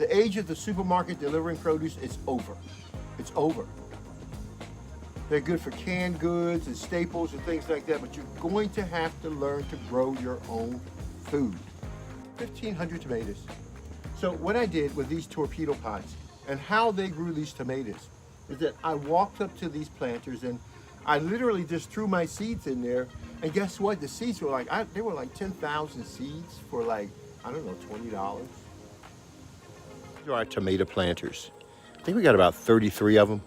The age of the supermarket delivering produce is over. It's over. They're good for canned goods and staples and things like that, but you're going to have to learn to grow your own food. 1,500 tomatoes. So what I did with these torpedo pots and how they grew these tomatoes is that I walked up to these planters and I literally just threw my seeds in there, and guess what? The seeds were like, they were like 10,000 seeds for like, I don't know, $20. These are our tomato planters. I think we got about 33 of them.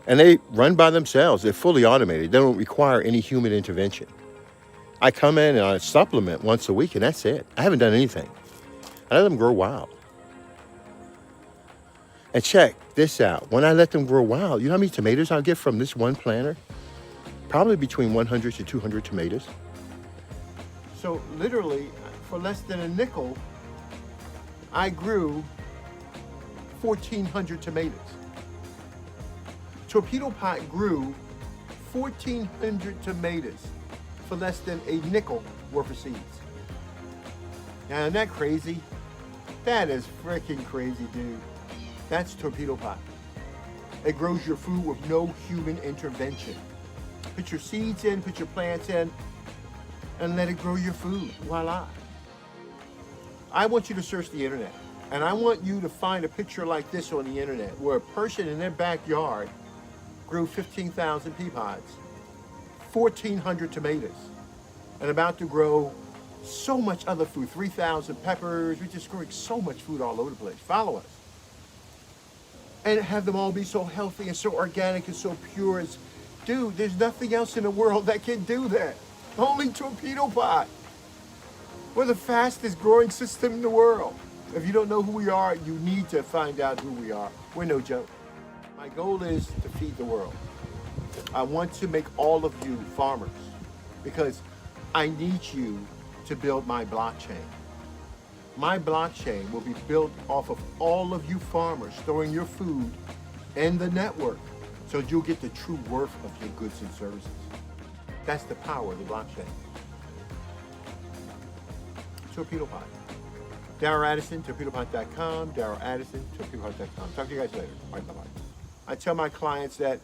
And they run by themselves. They're fully automated. They don't require any human intervention. I come in and I supplement once a week, and that's it. I haven't done anything. I let them grow wild. And check this out. When I let them grow wild, you know how many tomatoes I'll get from this one planter? Probably between 100 to 200 tomatoes. So literally, for less than a nickel, I grew 1,400 tomatoes. Torpedo Pot grew 1,400 tomatoes for less than a nickel worth of seeds. Now, isn't that crazy? That is freaking crazy, dude. That's Torpedo Pot. It grows your food with no human intervention. Put your seeds in, put your plants in, and let it grow your food. Voila. I want you to search the internet, and I want you to find a picture like this on the internet where a person in their backyard grew 15,000 pea pods, 1,400 tomatoes, and about to grow so much other food, 3,000 peppers. We're just growing so much food all over the place. Follow us. And have them all be so healthy and so organic and so pure. Dude, there's nothing else in the world that can do that. Only Torpedo Pot. We're the fastest growing system in the world. If you don't know who we are, you need to find out who we are. We're no joke. My goal is to feed the world. I want to make all of you farmers because I need you to build my blockchain. My blockchain will be built off of all of you farmers storing your food in the network so you'll get the true worth of your goods and services. That's the power of the blockchain. Torpedo Pot. Darrell Addison, torpedopot.com. Darrell Addison, torpedopot.com. Talk to you guys later. All right, bye-bye. I tell my clients that